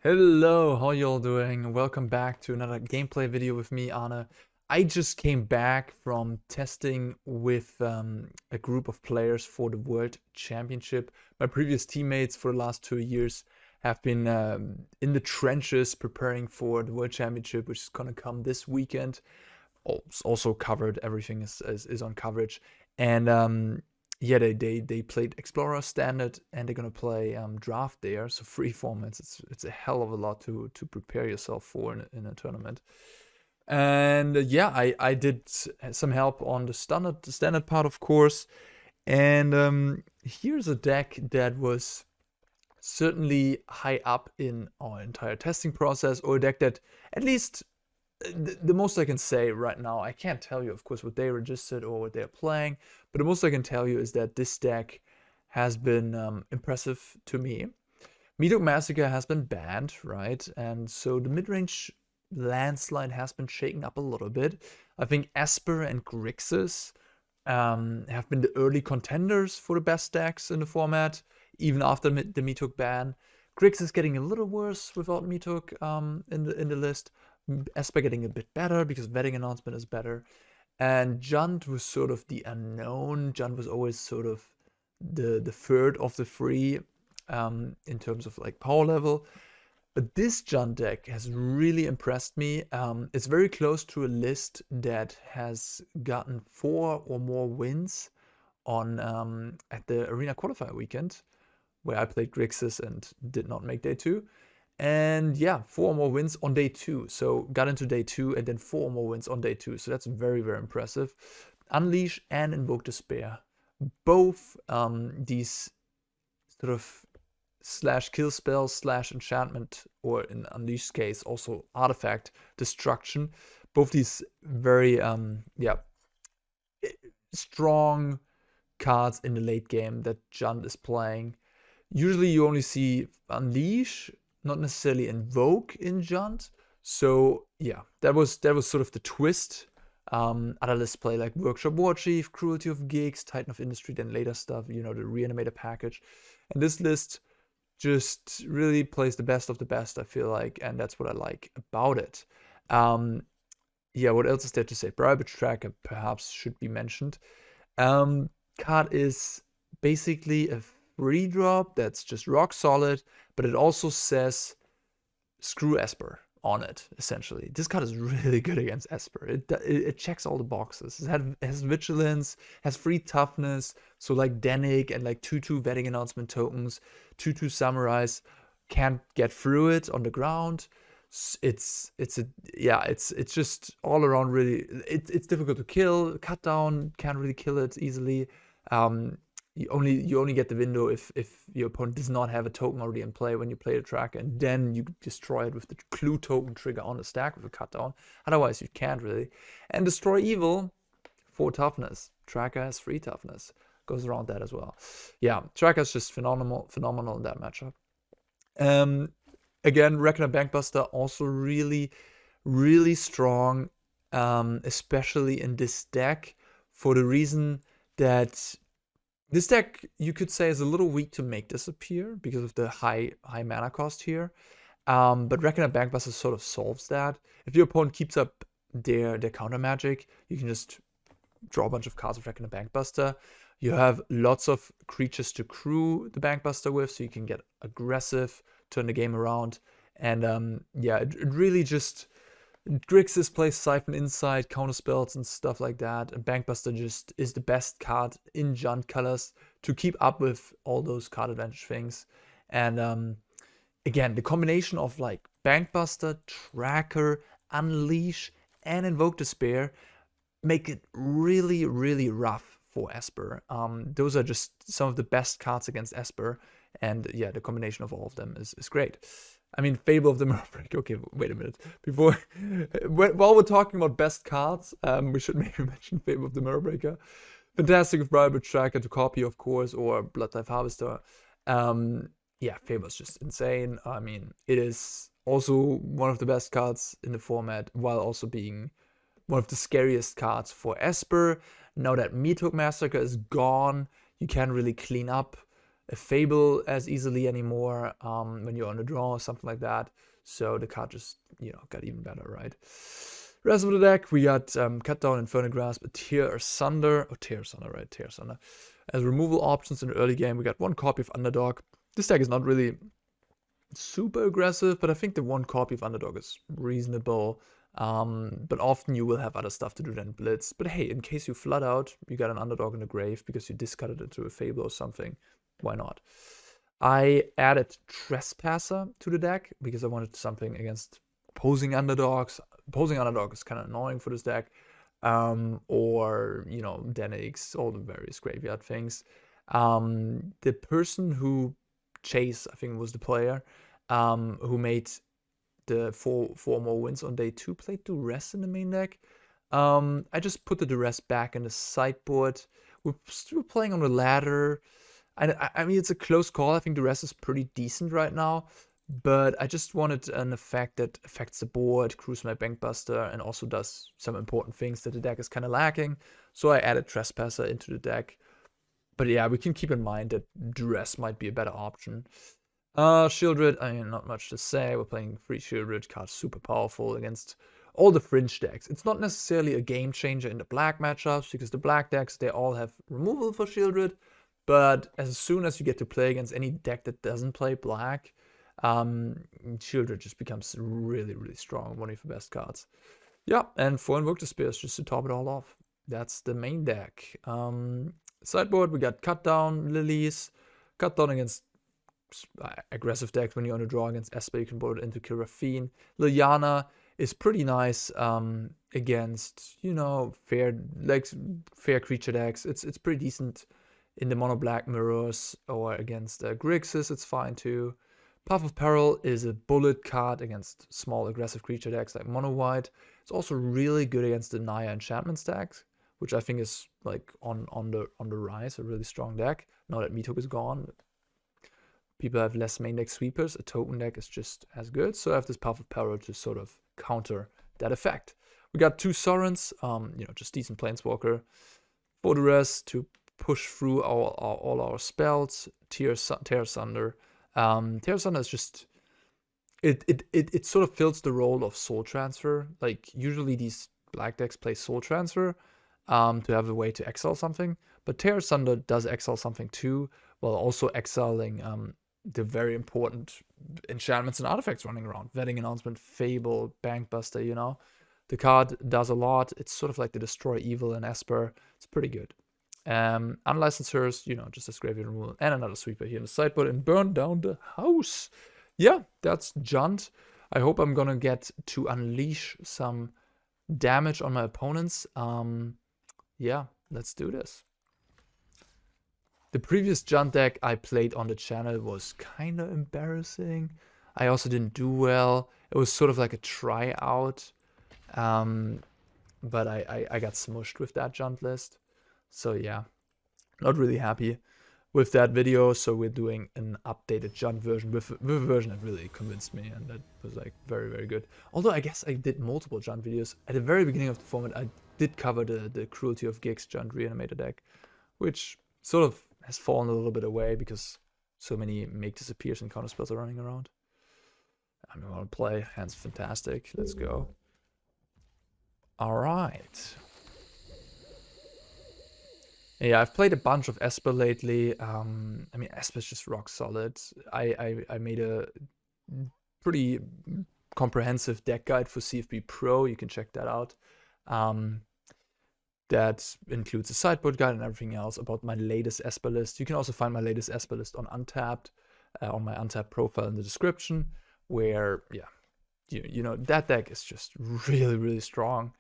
Hello, how y'all doing? Welcome back to another gameplay video with me, Arne. I just came back from testing with a group of players for the World Championship. My previous teammates for the last 2 years have been in the trenches preparing for the World Championship, which is gonna come this weekend. It's also covered, everything is on coverage. And yeah, they played Explorer Standard, and they're gonna play Draft there, so free formats. It's a hell of a lot to prepare yourself for in a tournament. And yeah, I did some help on the standard part, of course. And here's a deck that was certainly high up in our entire testing process, or a deck that at least the most I can say right now, I can't tell you, of course, what they registered or what they're playing, but the most I can tell you is that this deck has been impressive to me. Meathook Massacre has been banned, right? And so the mid-range landslide has been shaken up a little bit. I think Esper and Grixis have been the early contenders for the best decks in the format, even after the Meathook ban. Grixis getting a little worse without Meathook in the list. Esper getting a bit better because vetting announcement is better. And Junt was sort of the unknown. Junt was always sort of the third of the three in terms of like power level. But this Junt deck has really impressed me. It's very close to a list that has gotten 4 or more wins on at the Arena Qualifier weekend, where I played Grixis and did not make day 2. And yeah, 4 more wins on day 2. So got into day 2 and then 4 more wins on day 2. So that's very, very impressive. Unleash and Invoke Despair. Both these sort of slash kill spells slash enchantment, or in Unleash's case also artifact destruction. Both these very strong cards in the late game that Junt is playing. Usually you only see Unleash, not necessarily Invoke in Junt. So yeah, that was sort of the twist. Other lists play like Workshop Warchief, Cruelty of Gigs, Titan of Industry, then later stuff, you know, the Reanimator package. And this list just really plays the best of the best, I feel like, and that's what I like about it. Yeah, what else is there to say? Briarbridge Tracker perhaps should be mentioned. Card is basically a free drop that's just rock solid, but it also says screw Esper on it, essentially. This card is really good against Esper. It checks all the boxes. It has vigilance, has free toughness, so like Denic and like 2/2 vetting announcement tokens, 2/2 samurais can't get through it on the ground. It's just all around really. It's difficult to kill. Cut down can't really kill it easily. You only get the window if your opponent does not have a token already in play when you play the tracker, and then you destroy it with the clue token trigger on the stack with a cut down. Otherwise you can't really. And destroy evil for toughness. Tracker has 3 toughness. Goes around that as well. Yeah, tracker is just phenomenal in that matchup. Again, Reckoner Bankbuster also really, really strong, especially in this deck, for the reason that this deck, you could say, is a little weak to make disappear because of the high mana cost here. But Reckoner Bankbuster sort of solves that. If your opponent keeps up their counter magic, you can just draw a bunch of cards with Reckoner Bankbuster. You have lots of creatures to crew the Bankbuster with, so you can get aggressive, turn the game around. And yeah, it really just... Grixis plays Siphon Insight, counterspells and stuff like that. And Bankbuster just is the best card in Junt colors to keep up with all those card advantage things. And again, the combination of like Bankbuster, Tracker, Unleash, and Invoke Despair make it really, really rough for Esper. Those are just some of the best cards against Esper. And yeah, the combination of all of them is great. I mean, Fable of the Mirthless. Okay, wait a minute. While we're talking about best cards, we should maybe mention Fable of the Mirthless. Fantastic with Briarbridge Tracker to copy, of course, or Bloodtithe Harvester. Yeah, Fable is just insane. I mean, it is also one of the best cards in the format, while also being one of the scariest cards for Esper. Now that Meathook Massacre is gone, you can really clean up a Fable as easily anymore when you're on a draw or something like that. So the card just, you know, got even better, right? Rest of the deck, we got Cut Down, Infernal Grasp, a Tear Asunder, Tear Asunder, right? Tear Asunder. As removal options in the early game, we got 1 copy of Underdog. This deck is not really super aggressive, but I think the 1 copy of Underdog is reasonable. But often you will have other stuff to do than Blitz. But hey, in case you flood out, you got an Underdog in the grave because you discarded it to a Fable or something. Why not? I added Trespasser to the deck because I wanted something against opposing underdogs. Opposing underdog is kind of annoying for this deck. Or, you know, Denix, all the various graveyard things. The person who Chase, I think was the player, who made the four more wins on day 2, played Duress in the main deck. I just put the Duress back in the sideboard. We're still playing on the ladder. I mean, it's a close call. I think Duress is pretty decent right now. But I just wanted an effect that affects the board, Karplusan Bankbuster, and also does some important things that the deck is kind of lacking. So I added Trespasser into the deck. But yeah, we can keep in mind that Duress might be a better option. Sheoldred, I mean, not much to say. We're playing 3 Sheoldred cards, super powerful against all the fringe decks. It's not necessarily a game changer in the black matchups, because the black decks, they all have removal for Sheoldred. But as soon as you get to play against any deck that doesn't play black, Sheoldred just becomes really, really strong. One of the best cards. Yeah, and 4 Invoke Despair just to top it all off. That's the main deck. Sideboard, we got Cut Down, Lilies. Cut Down against aggressive decks. When you're on a draw against Esper, you can board it into Kirafine. Liliana is pretty nice against, you know, fair creature decks. It's pretty decent in the mono black mirrors, or against Grixis, it's fine too. Path of Peril is a bullet card against small aggressive creature decks like mono white. It's also really good against the Naya enchantment stacks, which I think is like on the rise, a really strong deck. Now that Meathook is gone, people have less main deck sweepers. A token deck is just as good. So I have this Path of Peril to sort of counter that effect. We got 2 Sorins, you know, just decent planeswalker. For the rest, to push through all our spells, Tear Asunder. Tear Asunder is just it sort of fills the role of Soul Transfer. Like usually these black decks play Soul Transfer to have a way to exile something, but Tear Asunder does exile something too, while also exiling the very important enchantments and artifacts running around. Wedding Announcement, Fable, Bankbuster, you know. The card does a lot. It's sort of like the Destroy Evil in Esper. It's pretty good. Unlicensed, you know, just as graveyard removal, and another sweeper here in the sideboard, and burn down the house. Yeah, that's Junt. I hope I'm gonna get to unleash some damage on my opponents. Yeah, let's do this. The previous Junt deck I played on the channel was kind of embarrassing. I also didn't do well. It was sort of like a tryout. But I got smushed with that Junt list. So yeah, not really happy with that video. So we're doing an updated Junt version with a version that really convinced me, and that was like very, very good. Although I guess I did multiple Junt videos. At the very beginning of the format, I did cover the Cruelty of Gix Junt reanimator deck, which sort of has fallen a little bit away because so many make disappears and counter spells are running around. I'm gonna play. Hand's fantastic. Let's go. All right. Yeah, I've played a bunch of Esper lately. I mean, Esper's just rock solid. I made a pretty comprehensive deck guide for CFB Pro. You can check that out. That includes a sideboard guide and everything else about my latest Esper list. You can also find my latest Esper list on Untapped, on my Untapped profile in the description, where, yeah, you know, that deck is just really, really strong.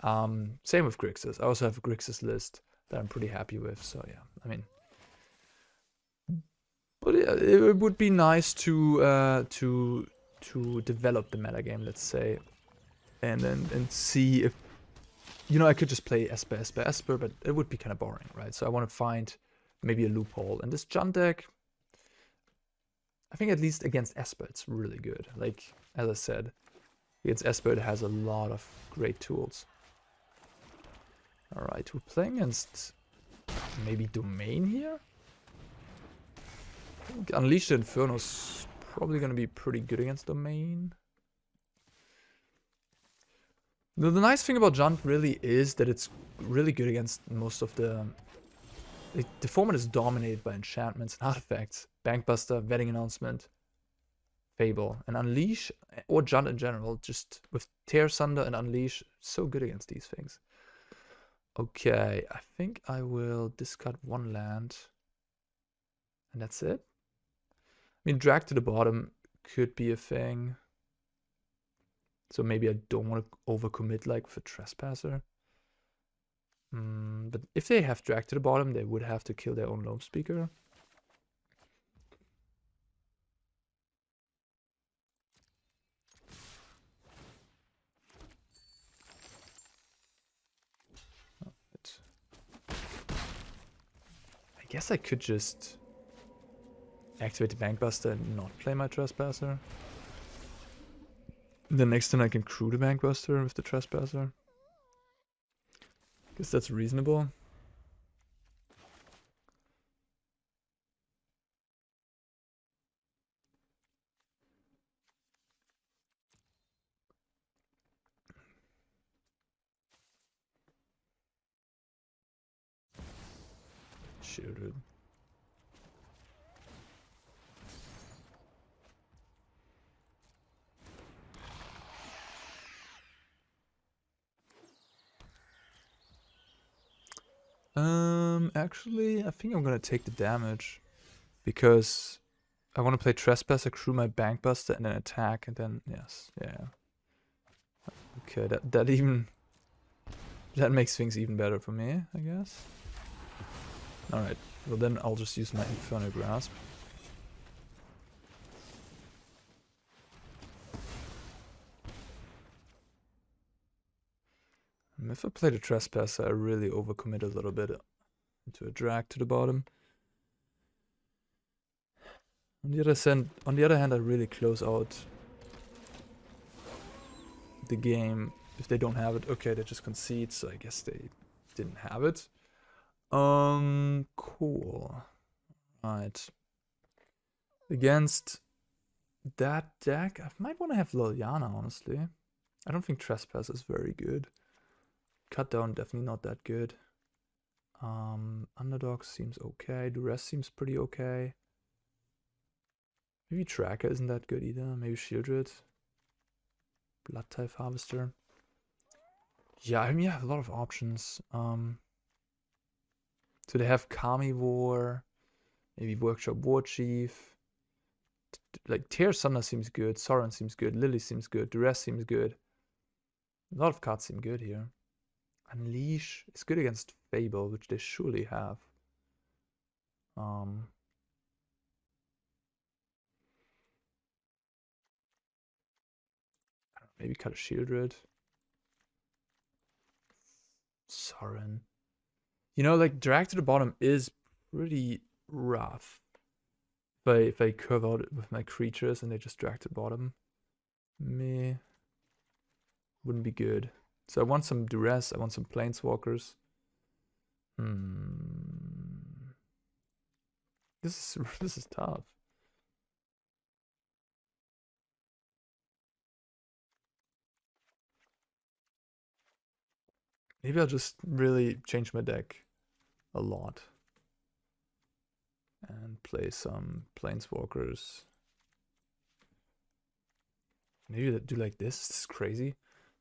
Same with Grixis. I also have a Grixis list that I'm pretty happy with. So yeah, I mean, but it would be nice to develop the metagame, let's say, and see if, you know, I could just play Esper, but it would be kind of boring, right? So I want to find maybe a loophole. And this Junt deck, I think at least against Esper, it's really good. Like, as I said, against Esper, it has a lot of great tools. Alright, we're playing against maybe Domain here? Unleash the Inferno is probably going to be pretty good against Domain. The nice thing about Junt really is that it's really good against most of the... The format is dominated by enchantments and artifacts. Bankbuster, Wedding Announcement, Fable, and Unleash, or Junt in general, just with Tear Asunder and Unleash, so good against these things. Okay, I think I will discard one land. And that's it. I mean, drag to the bottom could be a thing. So maybe I don't want to overcommit like with a Trespasser. But if they have drag to the bottom, they would have to kill their own Loam Speaker. I guess I could just activate the Bankbuster and not play my Trespasser. The next turn I can crew the Bankbuster with the Trespasser. Guess that's reasonable. Sheoldred. Actually, I think I'm gonna take the damage because I want to play Trespasser, crew my Bankbuster, and then attack, and then yes, yeah. Okay, that makes things even better for me, I guess. All right, well then I'll just use my Infernal Grasp. If I play the Trespasser, I really overcommit a little bit into a drag to the bottom. On the other hand, I really close out the game if they don't have it. Okay, they just concede, so I guess they didn't have it. Cool. Right. Against that deck, I might want to have Liliana, honestly. I don't think Trespass is very good. Cut down, definitely not that good. Underdog seems okay. Duress seems pretty okay. Maybe Tracker isn't that good either. Maybe Sheoldred. Bloodtithe Harvester. Yeah, I mean, I have a lot of options. So they have Carnivore. Maybe Workshop Warchief. Like Tear Asunder seems good. Sorin seems good. Lily seems good. Duress seems good. A lot of cards seem good here. Unleash is good against Fable, which they surely have. Maybe cut a Sheoldred. Sorin. You know, like drag to the bottom is pretty rough. If I curve out with my creatures and they just drag to the bottom, wouldn't be good. So I want some Duress, I want some Planeswalkers. This is tough. Maybe I'll just really change my deck a lot and play some Planeswalkers. Maybe do like this. This is crazy.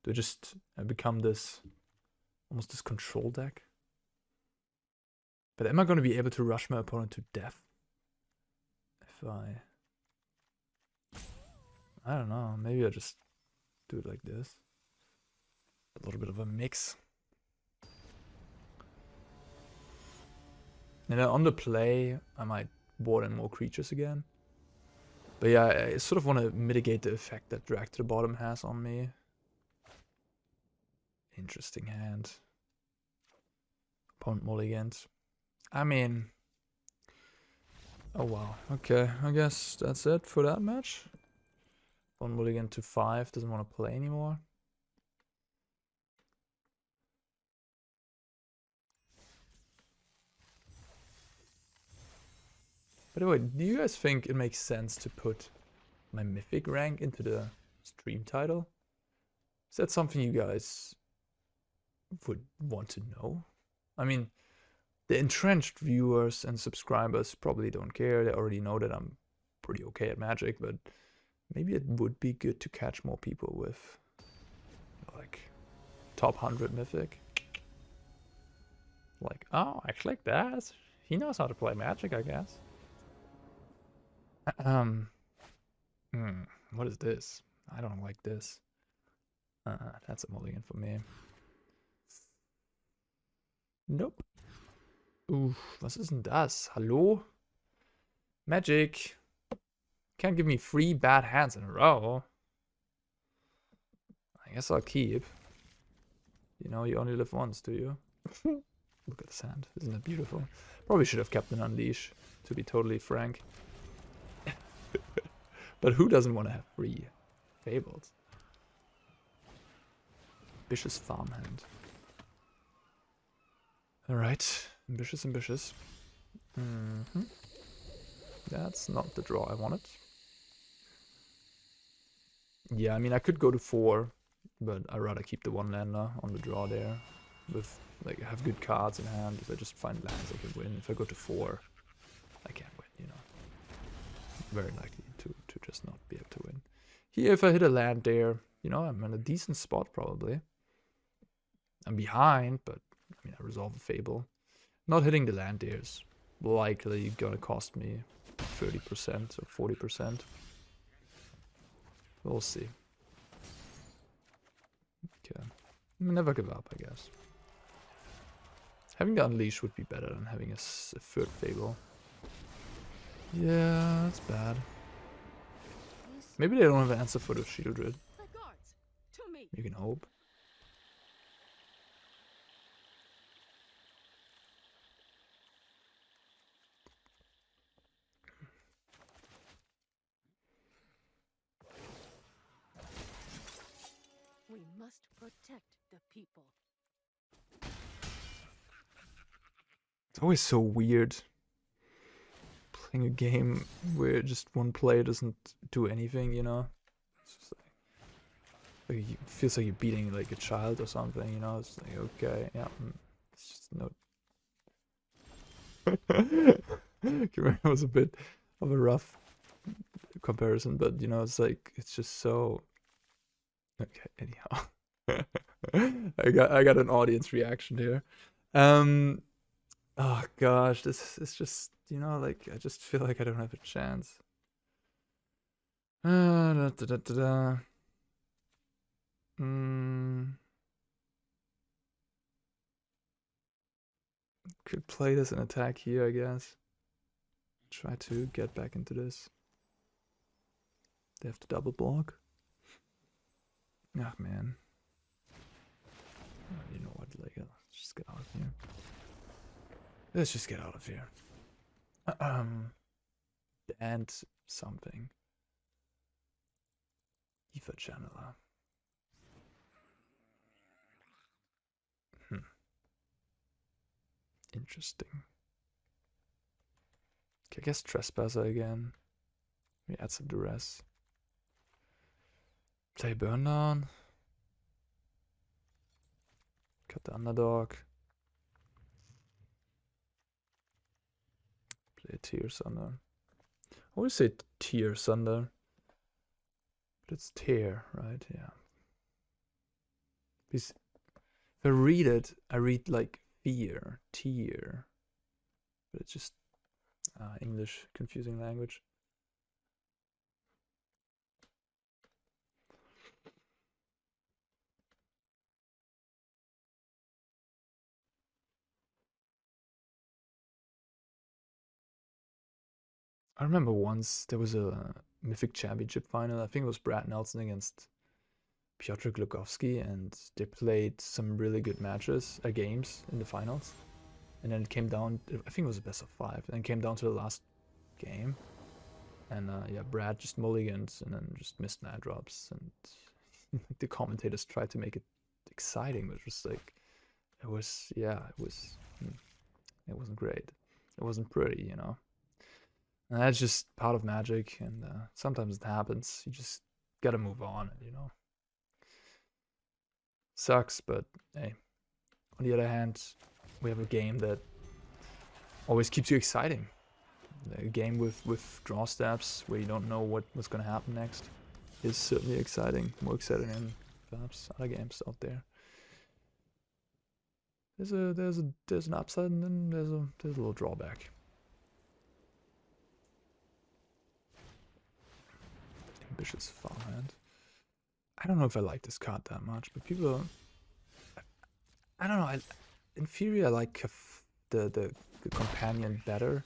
Do I just become this almost this control deck? But am I going to be able to rush my opponent to death? If I don't know. Maybe I just do it like this. A little bit of a mix. And then on the play, I might ward in more creatures again. But yeah, I sort of want to mitigate the effect that drag to the bottom has on me. Interesting hand. Opponent mulligans. I mean... Oh wow, okay, I guess that's it for that match. Opponent mulligan to 5, doesn't want to play anymore. By the way, do you guys think it makes sense to put my mythic rank into the stream title? Is that something you guys would want to know? I mean, the entrenched viewers and subscribers probably don't care. They already know that I'm pretty okay at Magic, but maybe it would be good to catch more people with, like, top 100 mythic. Like, oh, I clicked that. He knows how to play Magic, I guess. What is this? I don't like this. That's a mulligan for me. Nope. Was ist denn das? Hallo? Magic. Can't give me 3 bad hands in a row. I guess I'll keep. You know, you only live once, do you? Look at this hand. Isn't it beautiful? Probably should have kept an Unleash, to be totally frank. But who doesn't want to have 3 Fables? Ambitious farmhand. Alright. Ambitious. That's not the draw I wanted. Yeah, I mean, I could go to 4, but I'd rather keep the 1-lander on the draw there. With, like, I have good cards in hand. If I just find lands, I can win. If I go to 4, I can't win, you know. Very likely to just not be able to win. Here, if I hit a land there, you know, I'm in a decent spot, probably. I'm behind, but, I mean, I resolve a Fable. Not hitting the land there is likely gonna cost me 30% or 40%. We'll see. Okay. Never give up, I guess. Having the Unleash would be better than having a 3rd Fable. Yeah, that's bad. Maybe they don't have an answer for the Sheoldred. You can hope. We must protect the people. It's always so weird playing a game where just one player doesn't do anything, you know? It's just like it feels like you're beating like a child or something, you know? It's like, okay, yeah, it's just no. It was a bit of a rough comparison, but you know, it's like, it's just so. Okay, anyhow. I got an audience reaction here. Oh gosh, this is just, you know, like, I just feel like I don't have a chance. Could play this and attack here, I guess. Try to get back into this. They have to double block. Ah, man. You know what, like, let's just get out of here. Let's just get out of here. And something. Ether Channeler. Interesting. Okay, I guess Trespasser again. We add some Duress. Play Burn Down. Cut the Underdog. Play Tear Asunder. I always say Tear Asunder. But it's Tear, right? Yeah. Because if I read it, I read like fear, tear. But it's just English, confusing language. I remember once there was a Mythic Championship final. I think it was Brad Nelson against Piotr Glukowski, and they played some really good matches, games in the finals. And then it came down, I think it was a best of 5, and it came down to the last game. And yeah, Brad just mulligans and then just missed land drops. And the commentators tried to make it exciting, but just like, it was, yeah, it wasn't great. It wasn't pretty, you know. And that's just part of Magic, and sometimes it happens. You just gotta move on, you know. Sucks, but hey. On the other hand, we have a game that always keeps you exciting. A game with draw steps where you don't know what's gonna happen next is certainly exciting. More exciting than perhaps other games out there. There's an upside and then there's a little drawback. Ambitious Farmhand. I don't know if I like this card that much, but people I don't know. In theory, I like the companion better.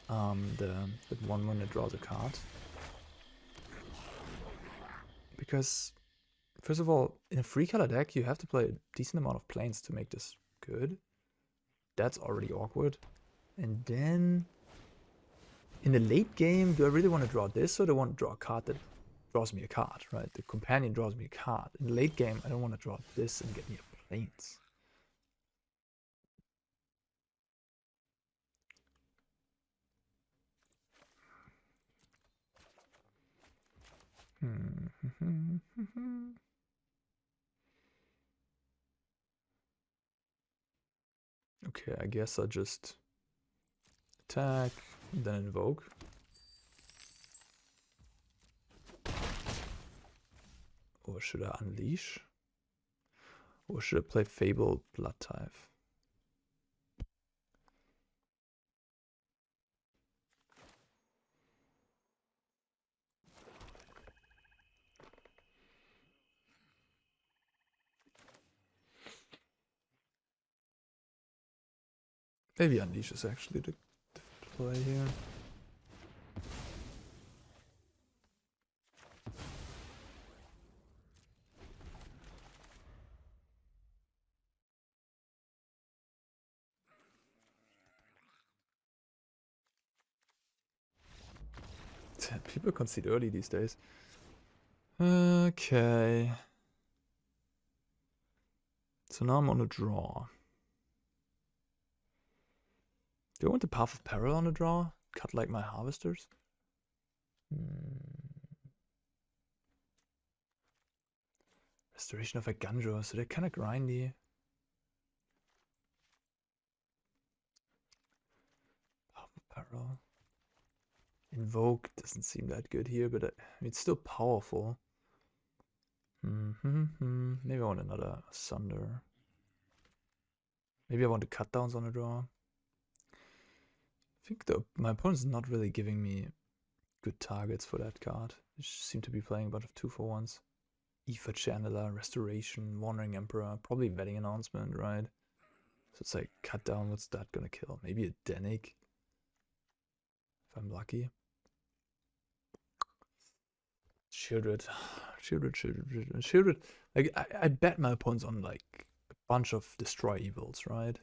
The 1 when it draws a card. Because, first of all, in a 3-color deck, you have to play a decent amount of planes to make this good. That's already awkward. And then, in the late game, do I really want to draw this, or do I want to draw a card that draws me a card, right? The companion draws me a card. In the late game, I don't want to draw this and get me a planes. Okay, I guess I'll just attack, then invoke. Or should I unleash? Or should I play Fable Bloodtithe? Maybe Unleash is actually the play here. People concede early these days. Okay. So now I'm on a draw. Do I want the Path of Peril on a draw? Cut like my harvesters? Restoration of a Ganjo, so they're kind of grindy. Path of Peril. Invoke doesn't seem that good here, but I mean, it's still powerful. Maybe I want another Asunder. Maybe I want the cut downs on a draw. I think my opponent's not really giving me good targets for that card. They seem to be playing a bunch of 2-for-1s. Aether Channeler, Restoration, Wandering Emperor, probably Wedding Announcement, right? So it's like, cut down, what's that gonna kill? Maybe a Denic, if I'm lucky. Sheoldred. Like, I bet my opponent's on like a bunch of Destroy Evils, right?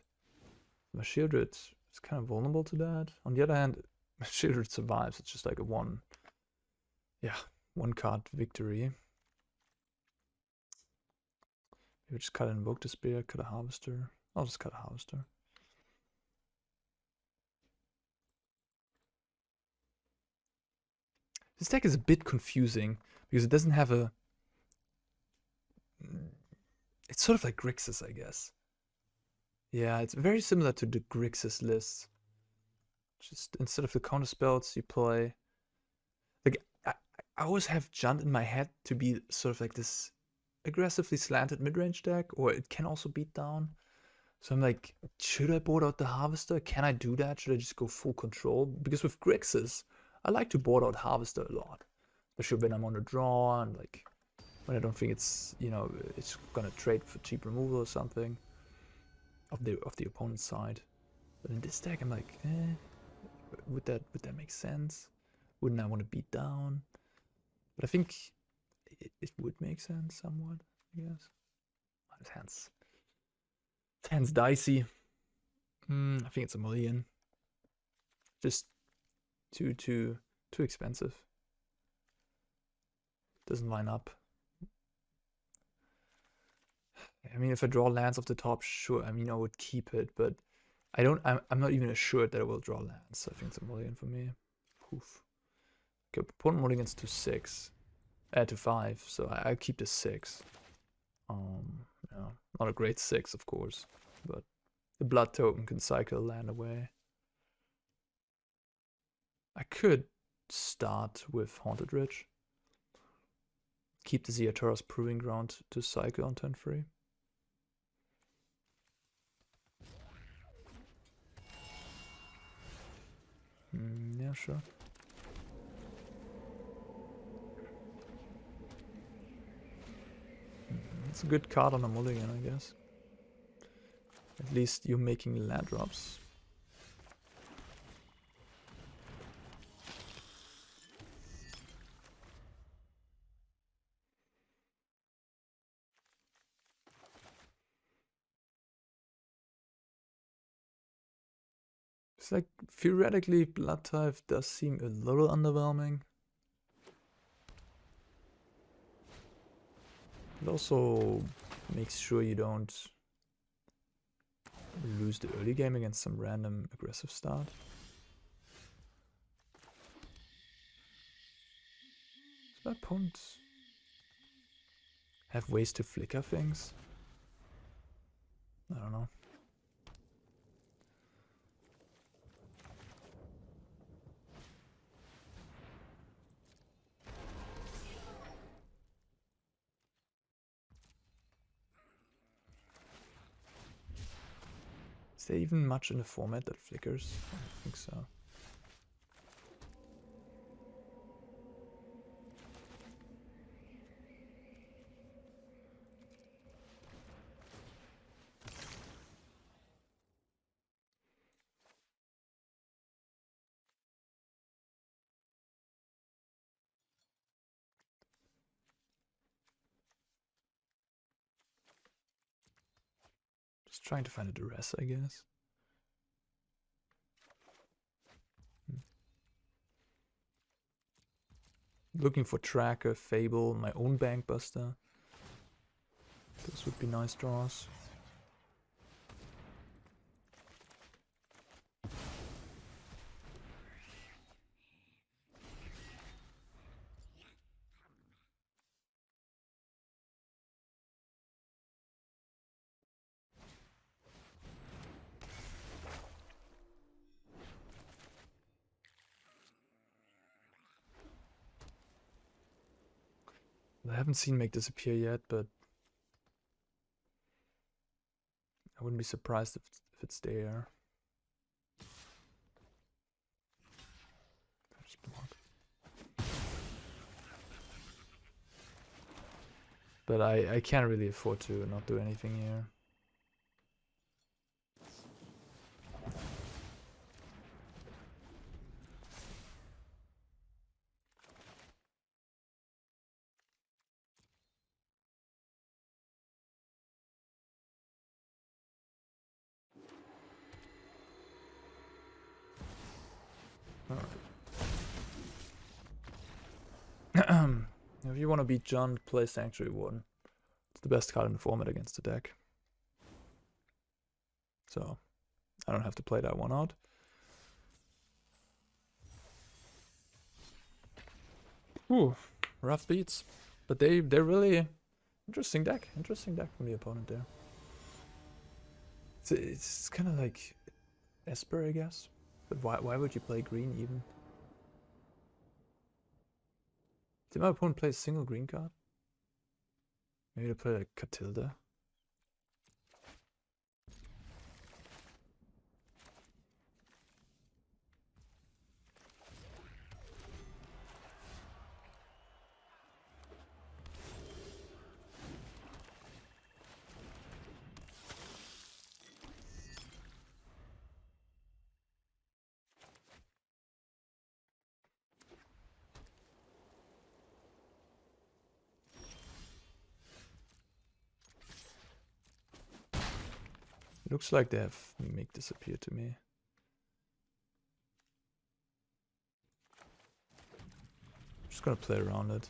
My Sheoldred is kind of vulnerable to that. On the other hand, my Sheoldred survives. It's just like a one card victory. Maybe just cut an Invoke Despair, cut a Harvester. I'll just cut a Harvester. This deck is a bit confusing because it doesn't have a... It's sort of like Grixis, I guess. Yeah, it's very similar to the Grixis list. Just instead of the counter spells, you play... Like, I always have Junt in my head to be sort of like this aggressively slanted mid-range deck, or it can also beat down. So I'm like, should I board out the Harvester? Can I do that? Should I just go full control? Because with Grixis, I like to board out Harvester a lot. Especially when I'm on a draw and like when I don't think it's, you know, it's gonna trade for cheap removal or something of the opponent's side. But in this deck I'm like, would that make sense? Wouldn't I want to beat down? But I think it would make sense somewhat, I guess. His hand's dicey. I think it's a million. Just too expensive. Doesn't line up. I mean, if I draw lands off the top, sure. I mean, I would keep it, but I'm not even assured that I will draw lands. So I think it's a million for me. Oof. Okay, opponent mulligans to 6. To 5, so I keep the 6. Yeah, not a great 6, of course, but the blood token can cycle land away. I could start with Haunted Ridge. Keep the Ziatora's Proving Ground to cycle on turn 3. Yeah, sure. It's a good card on a mulligan, I guess. At least you're making land drops. It's like, theoretically, Bloodtithe does seem a little underwhelming. It also makes sure you don't lose the early game against some random aggressive start. Does my opponent have ways to flicker things? I don't know. Is there even much in the format that flickers? I don't think so. Just trying to find a Duress, I guess. Looking for Tracker, Fable, my own Bankbuster. Those would be nice draws. I haven't seen Make Disappear yet, but I wouldn't be surprised if it's there. Just block. But I can't really afford to not do anything here. Alright. If you want to beat John, play Sanctuary Warden. It's the best card in the format against the deck. So, I don't have to play that one out. Ooh, rough beats. But they're really interesting deck. Interesting deck from the opponent there. It's kind of like Esper, I guess. But why would you play green even? Did my opponent play a single green card? Maybe they play like Catilda. Looks like they have Make Disappear to me. Just gonna play around it.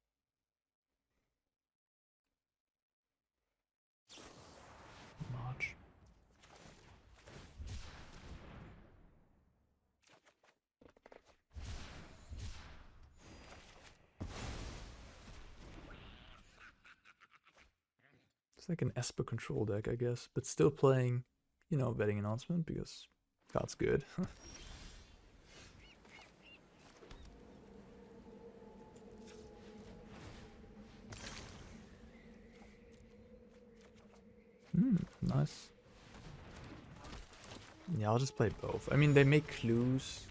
It's like an Esper control deck, I guess, but still playing, you know, Wedding Announcement because card's good. Nice. Yeah, I'll just play both. I mean, they make clues.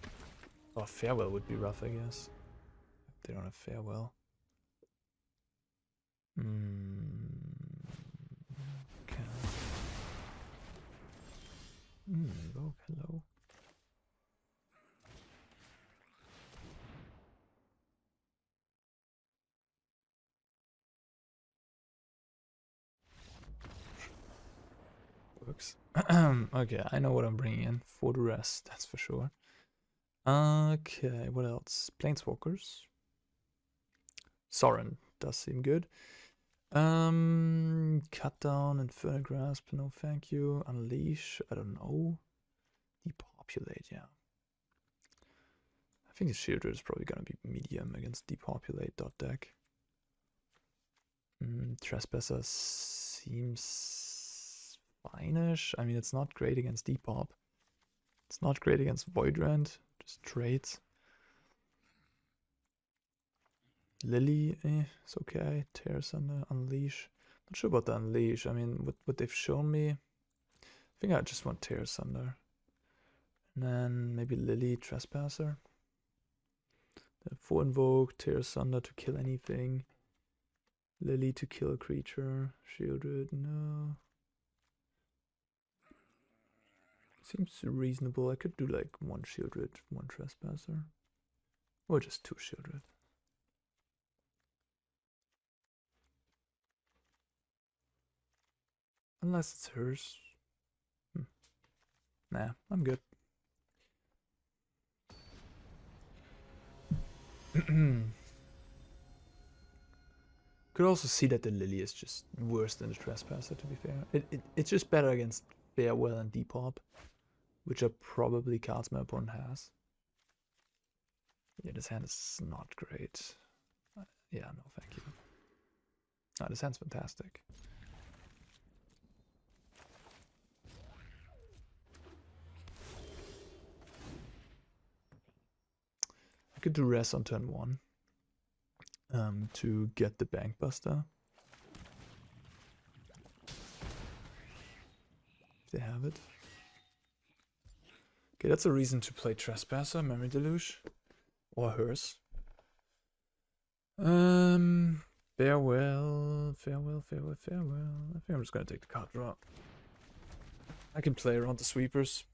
Oh, Farewell would be rough, I guess. They don't have Farewell. Okay. Invoke, hello. Works. Okay, I know what I'm bringing in for the rest, that's for sure. Okay, what else? Planeswalkers. Sorin does seem good. Cut down, Infernal Grasp, no thank you. Unleash, I don't know. Depopulate, yeah. I think the Sheoldred is probably gonna be medium against Depopulate deck. Trespasser seems fine-ish. I mean, it's not great against Depop. It's not great against Voidrand, just trades. Lily, it's okay. Tear Asunder, Unleash. Not sure about the Unleash. I mean, what they've shown me, I think I just want Tear Asunder. And then maybe Lily, Trespasser. Then 4 Invoke, Tear Asunder to kill anything. Lily to kill a creature. Sheoldred, no. Seems reasonable. I could do like 1 Sheoldred, 1 Trespasser. Or just 2 Sheoldred. Unless it's hers. Nah, I'm good. Could also see that the Lily is just worse than the Trespasser, to be fair. It's just better against Farewell and Depop, which are probably cards my opponent has. Yeah, this hand is not great. Yeah, no thank you. No, this hand's fantastic. I could Duress on turn 1 to get the Bankbuster. If they have it. Okay, that's a reason to play Trespasser, Memory Deluge. Or hers. Farewell, farewell, farewell, farewell. I think I'm just gonna take the card draw. I can play around the sweepers.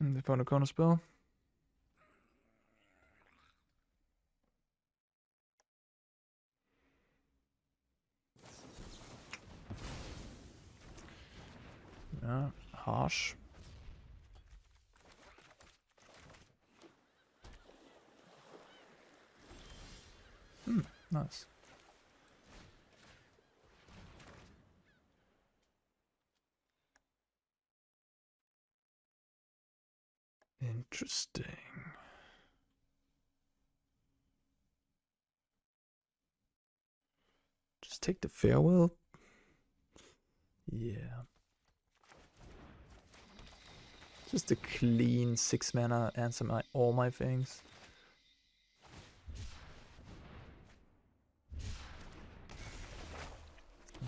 And they found a corner spell. Yeah, harsh. Nice. Interesting. Just take the farewell. Yeah. Just a clean 6 mana, answer all my things.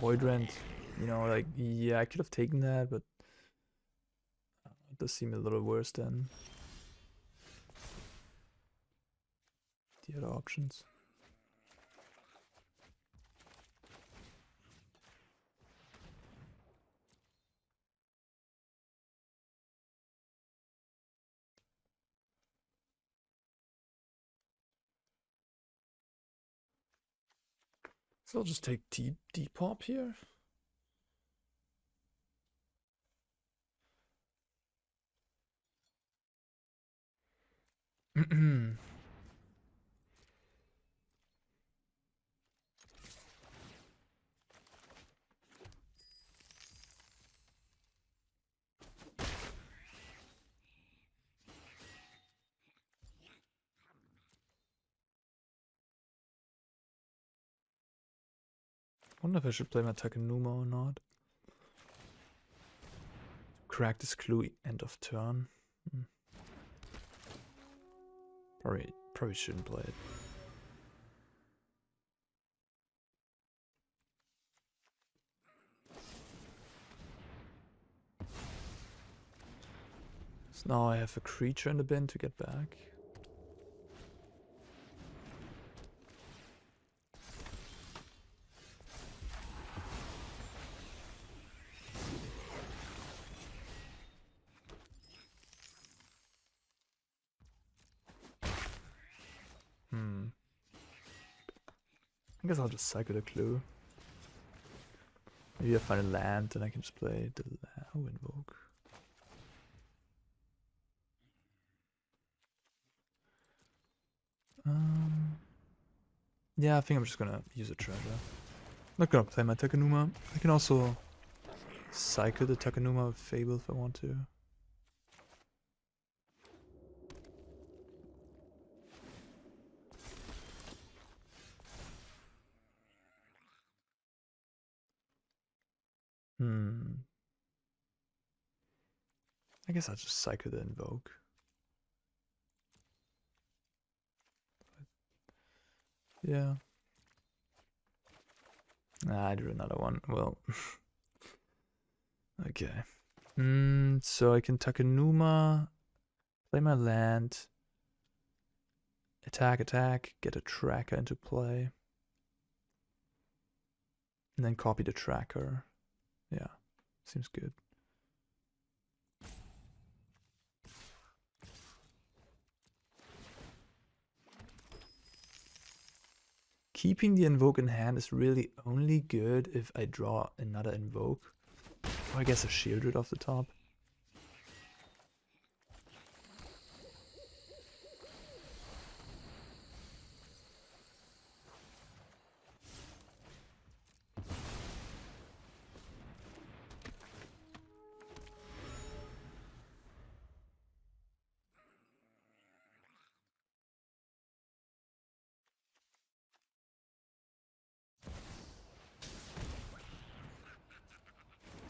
Voidrand, you know, like, yeah, I could have taken that, but it does seem a little worse than the other options. So I'll just take Depop here. Wonder if I should play my Takenuma or not. Crack this clue end of turn. Probably shouldn't play it. So now I have a creature in the bin to get back. I guess I'll just cycle the clue. Maybe I find a land and I can just play the Invoke. Yeah, I think I'm just gonna use a treasure. Not gonna play my Takenuma. I can also cycle the Takenuma with Fable if I want to. I guess I'll just cycle the Invoke. Yeah. Nah, I do another one. Well. Okay. So I can Takenuma, play my land, attack, get a tracker into play, and then copy the tracker. Yeah, seems good. Keeping the Invoke in hand is really only good if I draw another Invoke. Or I guess a Sheoldred off the top.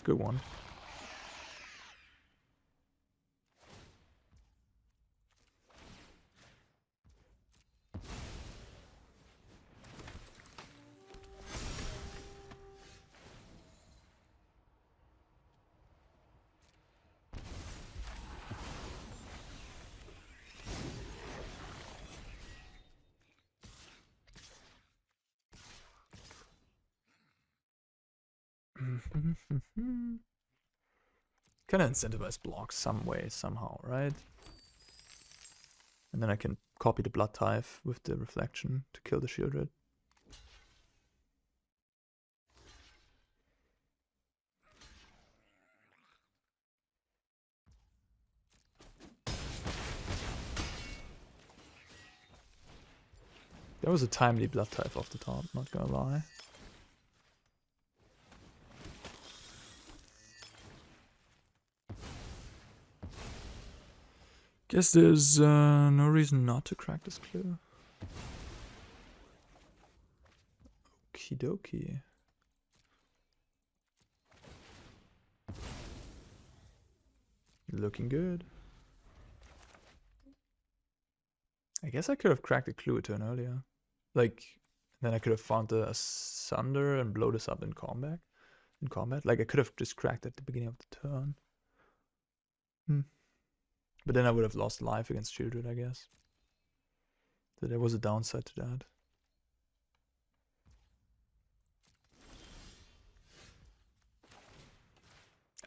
Good one. Kind of incentivize blocks some way, somehow, right? And then I can copy the Bloodtithe with the reflection to kill the Sheoldred. That was a timely Bloodtithe off the top, not gonna lie. Guess there's no reason not to crack this clue. Okie dokie. Looking good. I guess I could have cracked the clue a turn earlier. Like, then I could have found the Asunder and blow this up in combat. Like, I could have just cracked at the beginning of the turn. But then I would have lost life against Sheoldred, I guess. So there was a downside to that.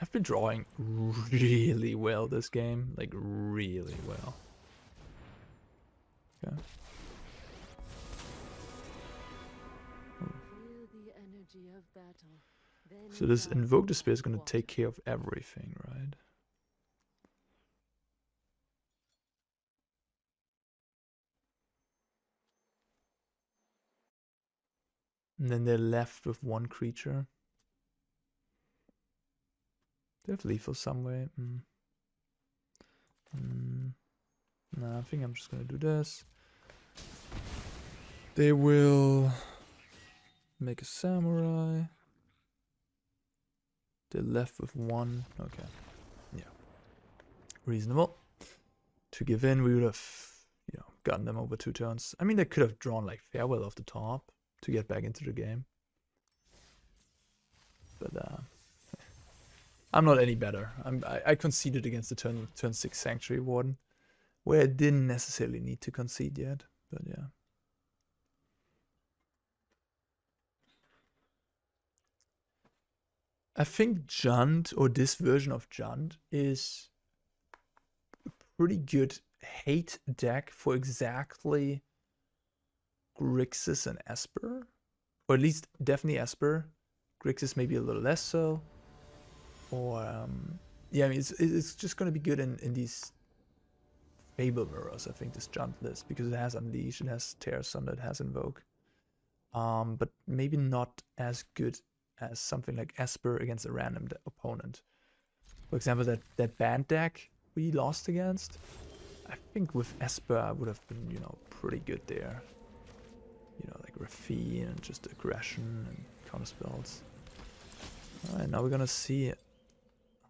I've been drawing really well this game. Like, really well. Okay. So this Invoke Despair is going to take care of everything, right? And then they're left with one creature. They have lethal some way. Nah, I think I'm just gonna do this. They will make a samurai. They're left with 1. Okay. Yeah. Reasonable. To give in, we would have, you know, gotten them over 2 turns. I mean, they could have drawn like Farewell off the top to get back into the game. But I'm not any better. I conceded against the turn 6 Sanctuary Warden, where I didn't necessarily need to concede yet. But yeah. I think Jund, or this version of Jund, is a pretty good hate deck for exactly Grixis and Esper. Or at least definitely Esper. Grixis maybe a little less so. Or, yeah, I mean, it's just going to be good in these Fable mirrors, I think, this Jund list. Because it has Unleash, it has Tear Asunder, it has Invoke. But maybe not as good as something like Esper against a random opponent. For example, that band deck we lost against, I think with Esper I would have been, you know, pretty good there. You know, like Rafine and just aggression and counter spells. Alright, now we're gonna see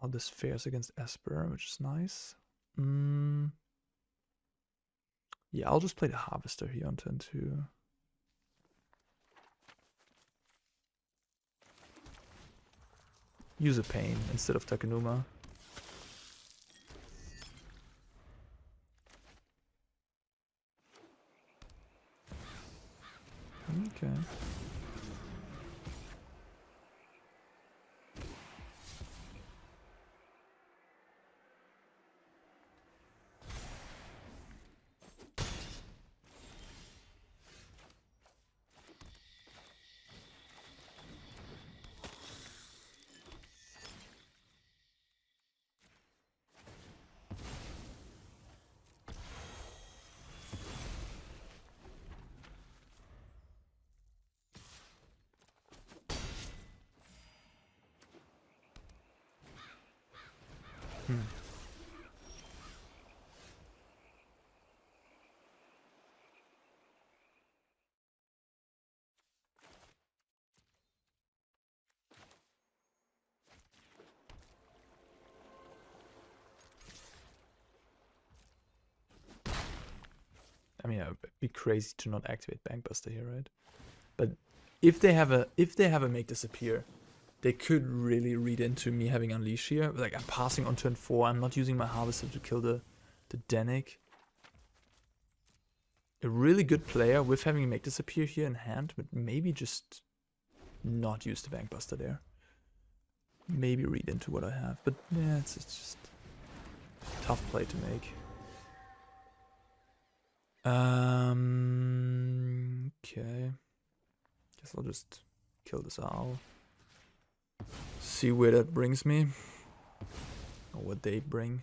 how this fares against Esper, which is nice. Yeah, I'll just play the Harvester here on turn 2. Use a Pain instead of Takenuma. Okay. I mean, it'd be crazy to not activate Bankbuster here, right? But if they have a make disappear, they could really read into me having Unleash here. Like, I'm passing on turn 4. I'm not using my Harvester to kill the Denic. A really good player with having a make disappear here in hand, but maybe just not use the Bankbuster there. Maybe read into what I have, but yeah, it's just a tough play to make. Okay. Guess I'll just kill this owl. See where that brings me. Or what they bring.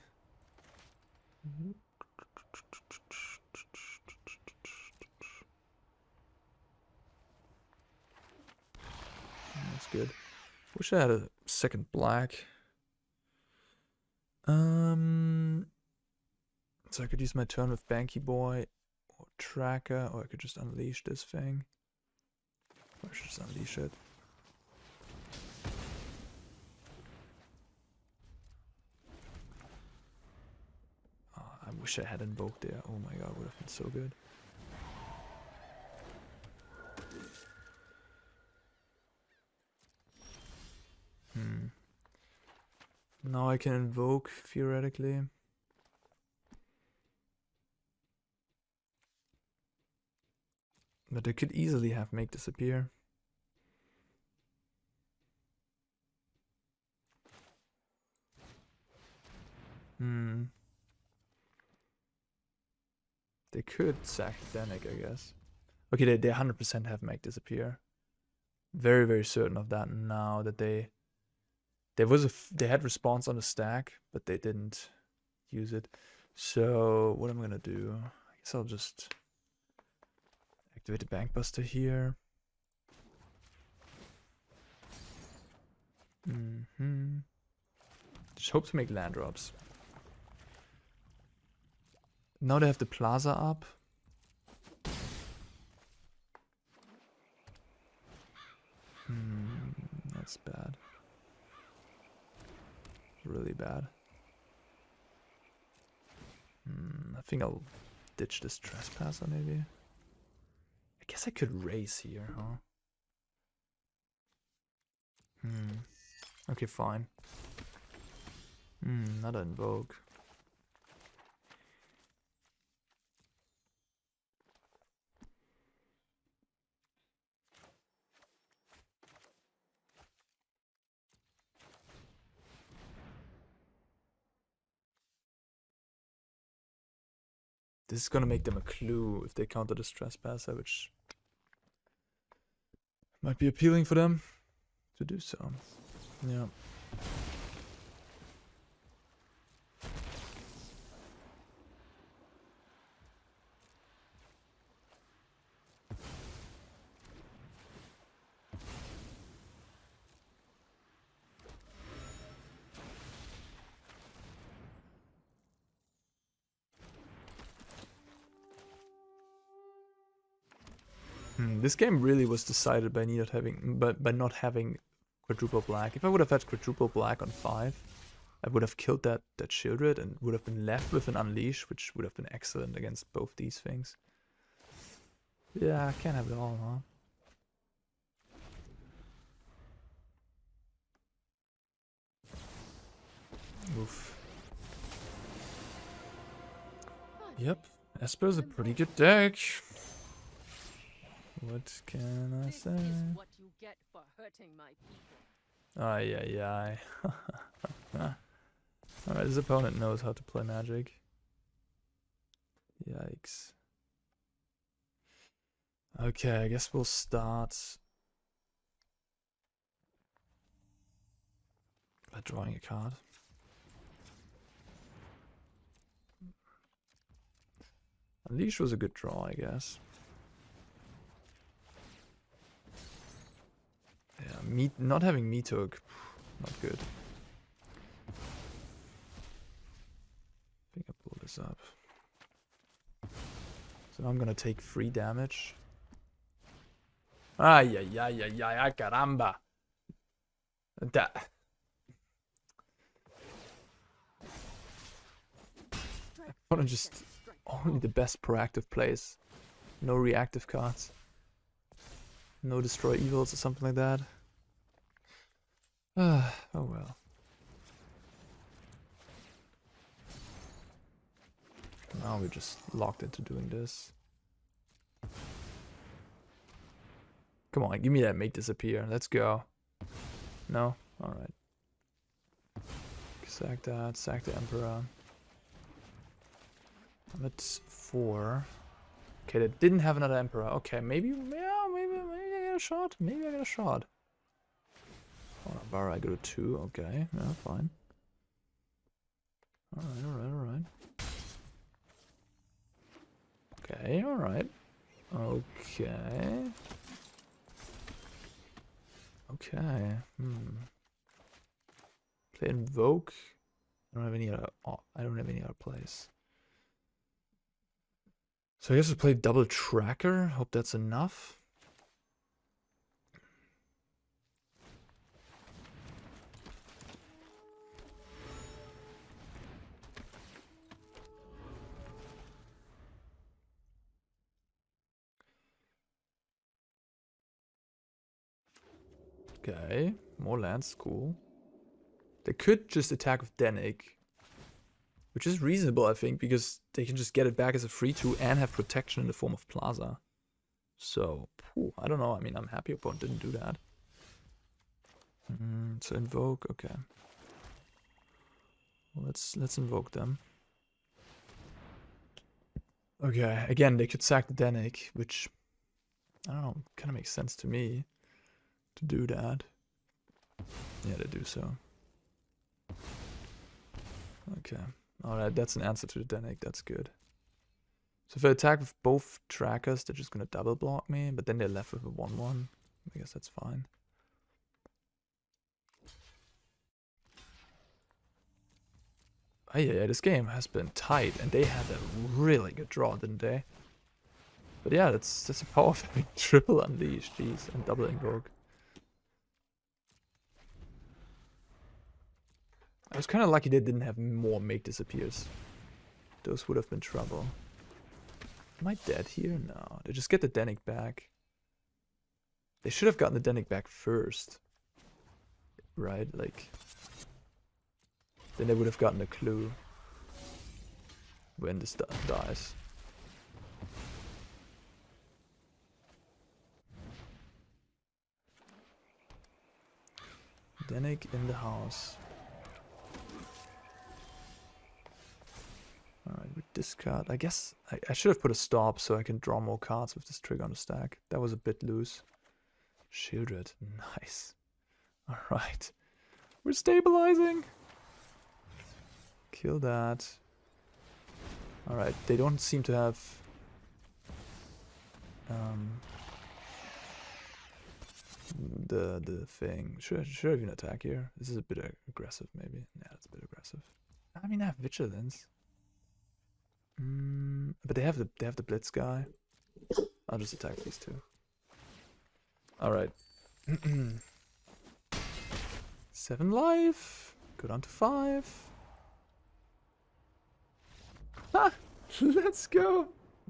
That's good. Wish I had a second black. So I could use my turn with Banky Boy or Tracker, or I could just unleash this thing. Or I should just unleash it. Oh, I wish I had invoked there. Oh my god, would have been so good. Now I can invoke, theoretically. But they could easily have make disappear. They could sack Denic, I guess. Okay, they 100% have make disappear. Very, very certain of that now that they had response on the stack, but they didn't use it. So what I'm gonna do, I guess I'll just activate the Bankbuster here. Just hope to make land drops. Now they have the Plaza up. That's bad. Really bad. I think I'll ditch this Trespasser maybe. I guess I could raise here, huh? Okay, fine. Not an Invoke. This is gonna make them a clue if they counter this Trespasser, which might be appealing for them to do so. Yeah. This game really was decided by not having quadruple black. If I would have had quadruple black on 5, I would have killed that Sheoldred and would have been left with an Unleash, which would have been excellent against both these things. Yeah, I can't have it all, huh? Oof. Yep, Esper's a pretty good deck. What can I say? This is what you get for hurting my people. Ay, ay, ay. Alright, his opponent knows how to play Magic. Yikes. Okay, I guess we'll start by drawing a card. Unleash was a good draw, I guess. Yeah, not having Meathook, not good. I think I pull this up. So now I'm gonna take 3 damage. Ay, ay, ay, ay, ay, ay, caramba. That. I wanna just only the best proactive plays. No reactive cards. No destroy evils or something like that. Oh well. Now we're just locked into doing this. Come on, give me that make disappear. Let's go. No? Alright. Sack that, sack the Emperor. I'm at 4. Okay, they didn't have another Emperor. Okay, maybe, yeah, maybe I get a shot. Maybe I get a shot. Oh, Navara, I go to 2. Okay, yeah, fine. Alright, alright, alright. Okay, alright. Okay. Okay. Play Invoke. I don't have any other. Oh, I don't have any other plays. So I guess we play double Tracker. Hope that's enough. Okay, more lands, cool. They could just attack with Denriall, which is reasonable, I think, because they can just get it back as a 3/2 and have protection in the form of Plaza. So, I don't know. I mean, I'm happy opponent didn't do that. So Invoke, okay. Well, let's invoke them. Okay, again, they could sack the Denriall, which, I don't know, kind of makes sense to me to do that. Yeah, they do so. Okay. Alright, that's an answer to the Denriall, that's good. So if I attack with both trackers, they're just gonna double block me, but then they're left with a 1/1. I guess that's fine. Oh yeah, this game has been tight, and they had a really good draw, didn't they? But yeah, that's a power of having triple Unleash, jeez, and double Invoke. I was kind of lucky they didn't have more Make Disappears. Those would have been trouble. Am I dead here? No. They just get the Denic back. They should have gotten the Denic back first. Right? Like... Then they would have gotten a clue. When this dies. Denic in the house. Alright, we discard. I guess I should have put a stop so I can draw more cards with this trigger on the stack. That was a bit loose. Sheoldred. Nice. Alright. We're stabilizing. Kill that. Alright, they don't seem to have... the thing. Should I even attack here? This is a bit aggressive, maybe. Yeah, it's a bit aggressive. I mean, I have Vigilance. But they have the Blitz guy. I'll just attack these two. Alright. 7 life. Go down to 5. Ah! Let's go!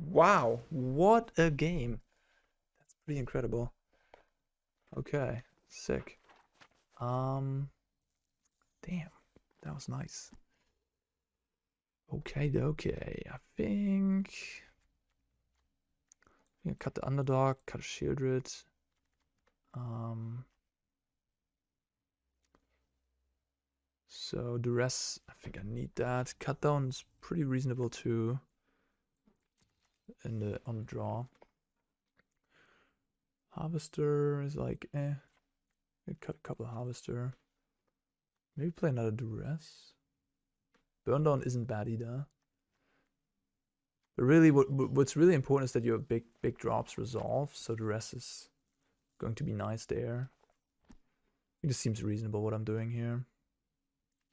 Wow, what a game. That's pretty incredible. Okay, sick. Damn, that was nice. Okay. I think cut the Underdog, cut a Sheoldred. So Duress, I think I need that. Cut down is pretty reasonable too. On the draw. Harvester is like cut a couple of Harvester. Maybe play another Duress. Burn down isn't bad either. But really, what's really important is that your big drops resolve. So Duress is going to be nice there. It just seems reasonable what I'm doing here.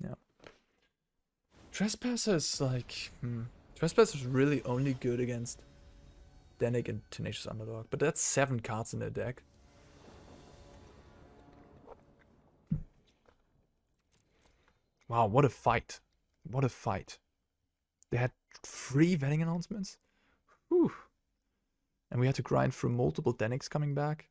Yeah. Trespasser is like... Trespasser is really only good against Denic and Tenacious Underdog. But that's 7 cards in their deck. Wow, what a fight. What a fight. They had 3 vetting announcements. Whew. And we had to grind through multiple Denics coming back.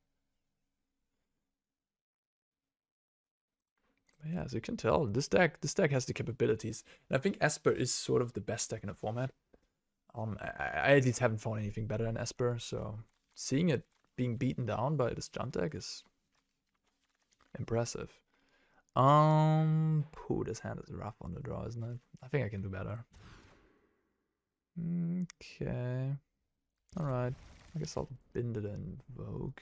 But yeah, as you can tell, this deck has the capabilities. And I think Esper is sort of the best deck in the format. I at least haven't found anything better than Esper, so seeing it being beaten down by this Junt deck is impressive. This hand is rough on the draw, isn't it? I think I can do better. Okay. Alright. I guess I'll bind it and Invoke.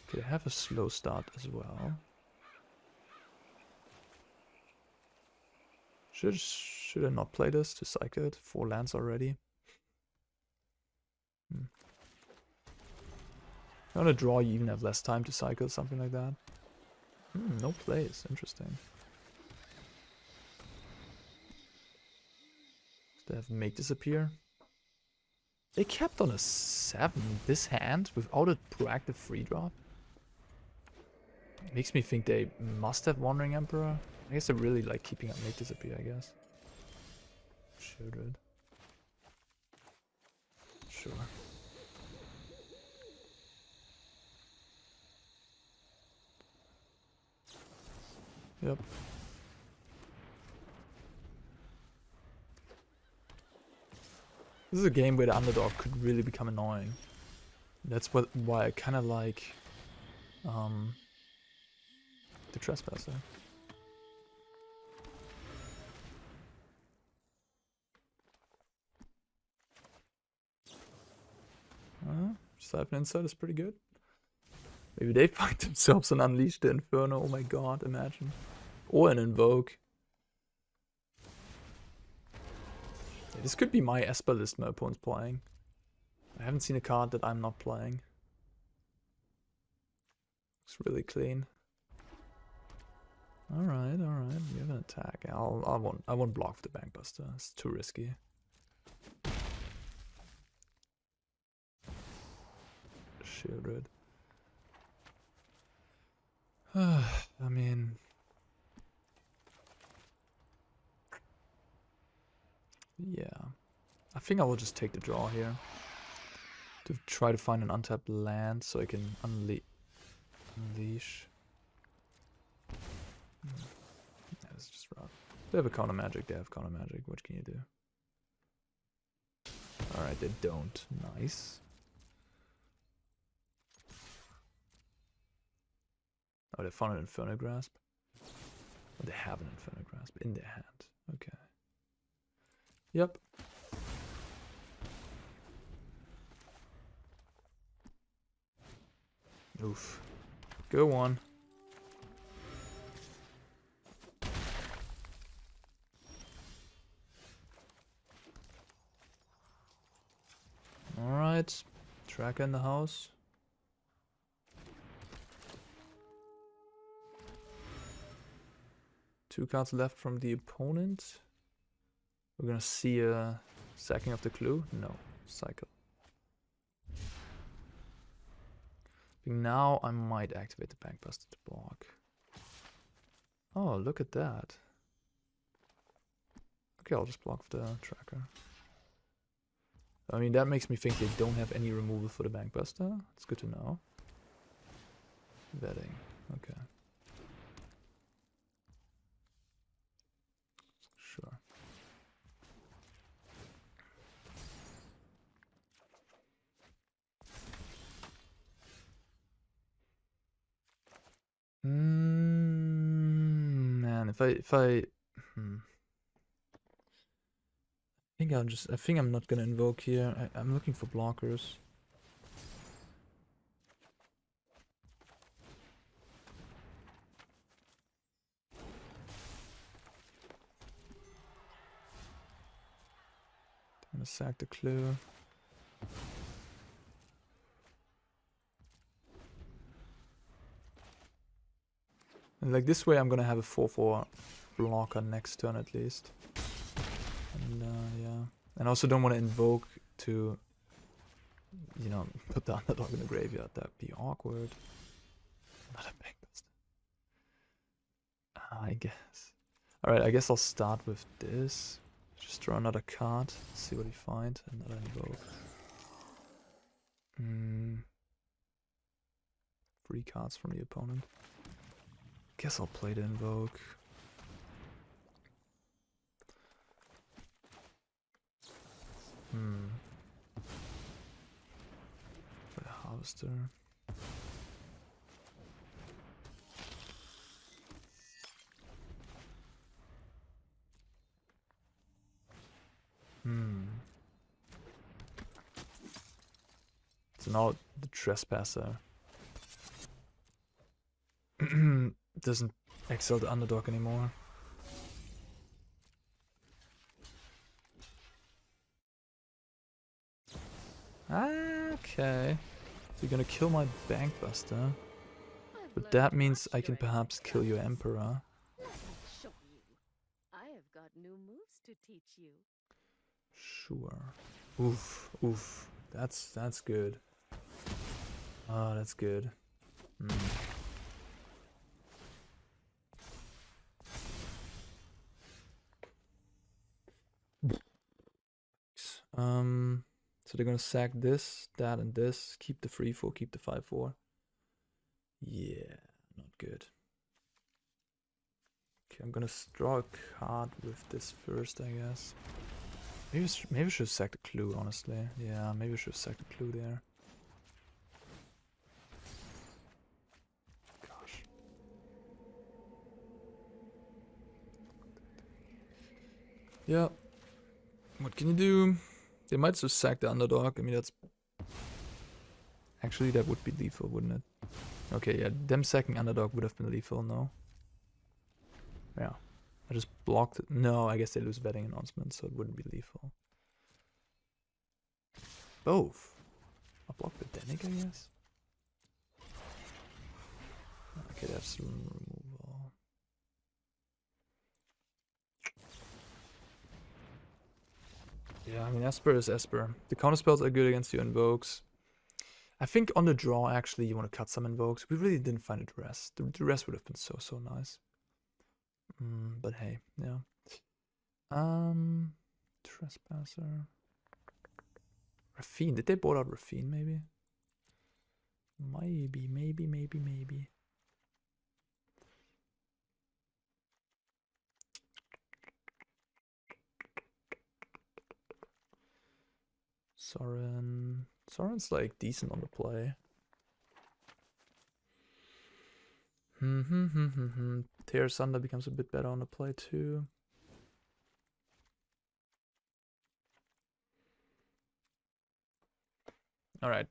Okay, I have a slow start as well. Should I not play this to cycle it? 4 lands already. On a draw, you even have less time to cycle, something like that. No plays. Interesting. They have Make Disappear. They kept on a 7 this hand without a proactive free drop. Makes me think they must have Wandering Emperor. I guess they really like keeping up Make Disappear, I guess. Sheoldred. Sure. Yep. This is a game where the Underdog could really become annoying. That's why I kind of like the Trespasser. Siphon Insight is pretty good. Maybe they find themselves an Unleash the Inferno. Oh my god, imagine. Or an Invoke. Yeah, this could be my Esper list my opponent's playing. I haven't seen a card that I'm not playing. Looks really clean. Alright, we have an attack. I won't block with the Bankbuster. It's too risky. Sheoldred. I mean... Yeah. I think I will just take the draw here. To try to find an untapped land so I can unleash. Yeah, it's just rough. They have a counter magic, they have counter magic. What can you do? Alright, they don't. Nice. Oh, they found an Infernal Grasp. Oh, they have an Infernal Grasp in their hand. Okay. Yep. Oof. Go on. Alright. Tracker in the house. Two cards left from the opponent. We're gonna see a sacking of the clue. No. Cycle. Now I might activate the Bankbuster to block. Oh, look at that. Okay, I'll just block the tracker. I mean, that makes me think they don't have any removal for the Bankbuster. It's good to know. Vetting. Okay. Sure. Man, I think I'm not gonna invoke here. I'm looking for blockers. I'm gonna sack the clue. And like this way I'm gonna have a 4/4 blocker next turn at least. And yeah. And I also don't want to invoke to, you know, put the underdog in the graveyard. That'd be awkward. Not a Bankbuster. I guess. Alright, I guess I'll start with this. Just draw another card. See what we find. Another invoke. 3 cards from the opponent. Guess I'll play the invoke. For the harvester. So now the Trespasser doesn't exile the underdog anymore. Okay. So you're gonna kill my Bankbuster. But that means I can perhaps kill your Emperor. Let me show you. I have got new moves to teach you. Sure. Oof, oof. That's good. Oh, that's good. So they're gonna sack this, that, and this. Keep the 3/4, keep the 5/4. Yeah, not good. Okay, I'm gonna draw a card with this first, I guess. Maybe I should have sacked the clue, honestly. Yeah, maybe I should have sacked the clue there. Gosh. Yeah. What can you do? They might just sack the underdog. I mean, that's... Actually, that would be lethal, wouldn't it? Okay, yeah, them sacking underdog would have been lethal, no? Yeah. I just blocked it. No, I guess they lose vetting announcement, so it wouldn't be lethal. Both. I blocked the Denic, I guess? Okay, that's removal. Yeah, I mean, Esper is Esper. The counterspells are good against your invokes. I think on the draw, actually, you want to cut some invokes. We really didn't find a Duress. The Duress would have been so nice. But hey, yeah. Trespasser. Raffine. Did they board out Raffine, maybe? Maybe. Sorin. Sorin's like decent on the play. Tear Asunder becomes a bit better on the play too. Alright.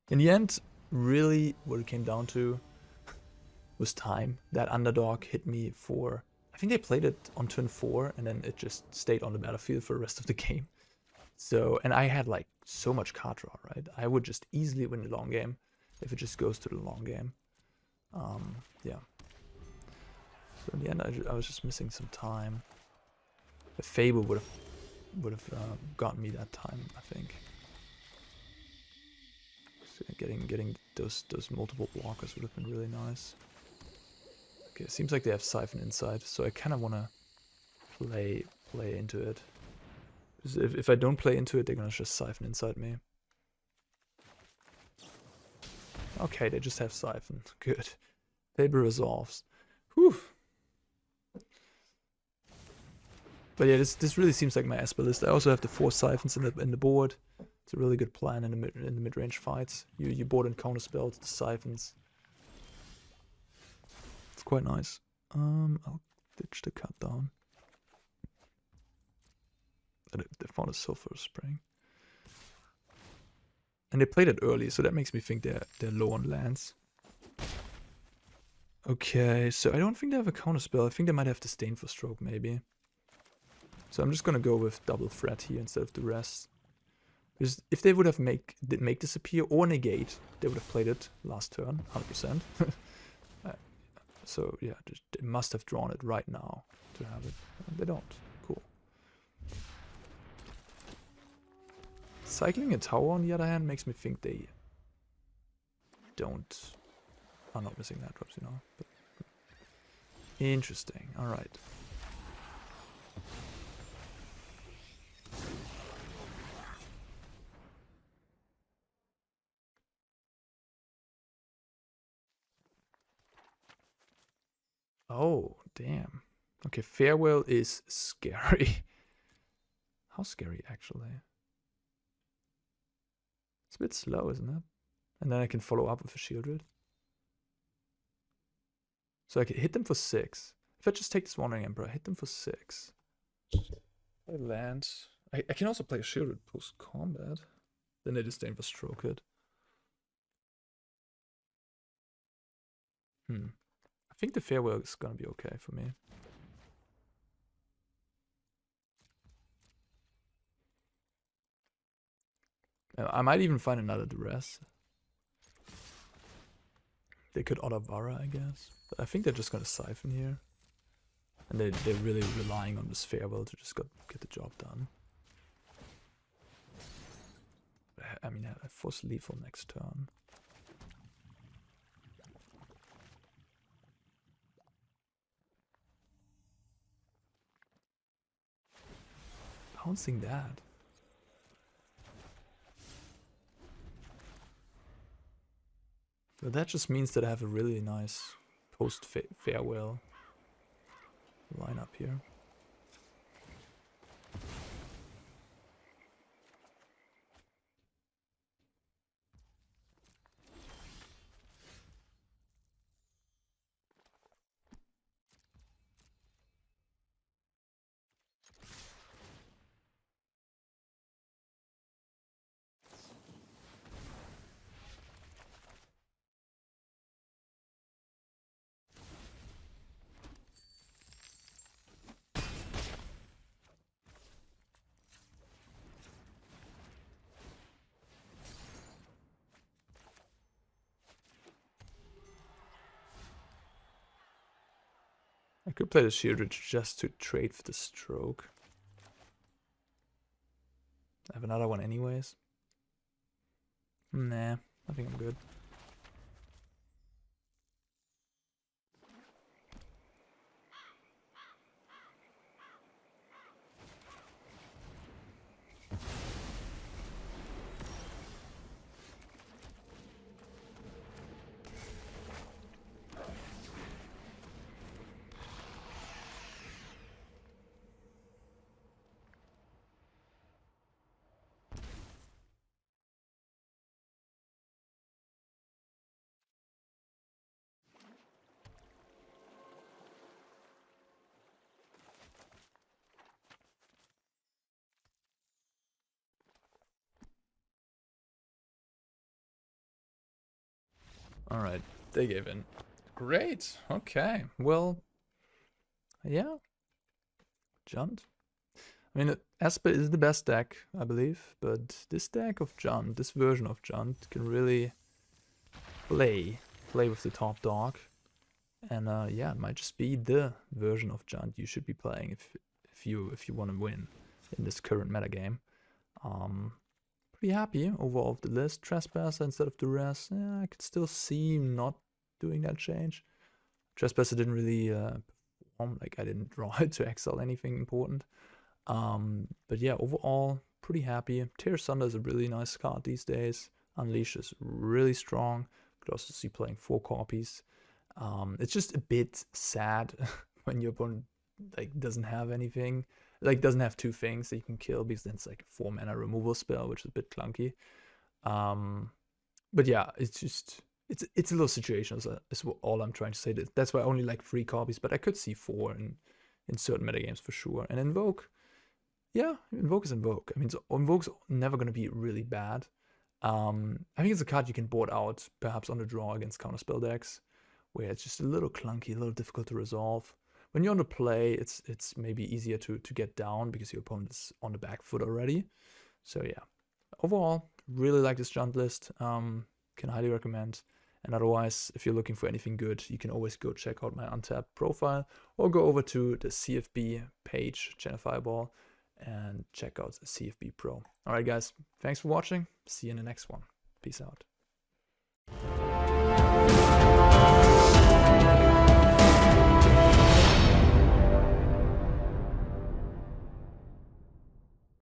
In the end, really what it came down to was time. That Underdog hit me for... I think they played it on turn 4 and then it just stayed on the battlefield for the rest of the game. So, and I had like so much card draw, right? I would just easily win the long game if it just goes to the long game. Yeah. So in the end, I was just missing some time. The Fable would have gotten me that time, I think. So getting those multiple blockers would have been really nice. Okay, it seems like they have Siphon inside, so I kind of want to play into it. If I don't play into it, they're gonna just Siphon inside me. Okay, they just have Siphon. Good. Fable resolves. Whew. But yeah, this really seems like my Esper list. I also have the 4 Siphons in the board. It's a really good plan in the mid-range fights. You board and counter spells, the Siphons. It's quite nice. I'll ditch the cut down. They found a Sulfurous Spring. And they played it early, so that makes me think they're low on lands. Okay, so I don't think they have a counterspell. I think they might have Disdainful Stroke, maybe. So I'm just gonna go with double threat here instead of the rest. Because if they would have make disappear or negate, they would have played it last turn, 100%. So yeah, they must have drawn it right now to have it. They don't. Cool. Cycling a tower, on the other hand, makes me think they are not missing that drops, you know. But interesting. All right. Oh, damn. Okay, Farewell is scary. How scary, actually? It's a bit slow, isn't it? And then I can follow up with a Sheoldred. So I can hit them for 6. If I just take this Wandering Emperor, hit them for 6. I land. I can also play a Sheoldred post-combat. Then they Disdainful Stroke it. I think the Farewell is gonna be okay for me. I might even find another Duress. They could Otter Vara, I guess. But I think they're just gonna Siphon here. And they're really relying on this Farewell to just get the job done. I mean, I force lethal next turn. Bouncing that. But that just means that I have a really nice post-farewell lineup here. I could play the Sheoldred just to trade for the Stroke. I have another one anyways. Nah, I think I'm good. Alright, they gave in. Great, okay. Well, yeah. Junt. I mean, Esper is the best deck, I believe, but this deck of Junt, this version of Junt, can really play with the top dog. And yeah, it might just be the version of Junt you should be playing if you want to win in this current metagame. Pretty happy overall of the list. Trespasser instead of Duress. Yeah, I could still see not doing that change. Trespasser didn't really perform, like I didn't draw it to exile anything important. But yeah, overall, pretty happy. Tear Asunder is a really nice card these days. Unleash is really strong. Could also see playing 4 copies. It's just a bit sad when your opponent like doesn't have anything, like doesn't have 2 things that you can kill, because then it's like a 4 mana removal spell, which is a bit clunky. But yeah, it's just it's a little situational. Is all I'm trying to say. That's why I only like 3 copies, but I could see 4 in certain metagames for sure. And Invoke, yeah, Invoke is Invoke. I mean, so Invoke's never going to be really bad. I think it's a card you can board out, perhaps on the draw against counterspell decks, where it's just a little clunky, a little difficult to resolve. When you're on the play, it's maybe easier to get down because your opponent is on the back foot already. So yeah, overall, really like this Junt list. Can highly recommend. And otherwise, if you're looking for anything good, you can always go check out my Untapped profile or go over to the CFB page, Channel Fireball, and check out the CFB Pro. Alright guys, thanks for watching. See you in the next one. Peace out.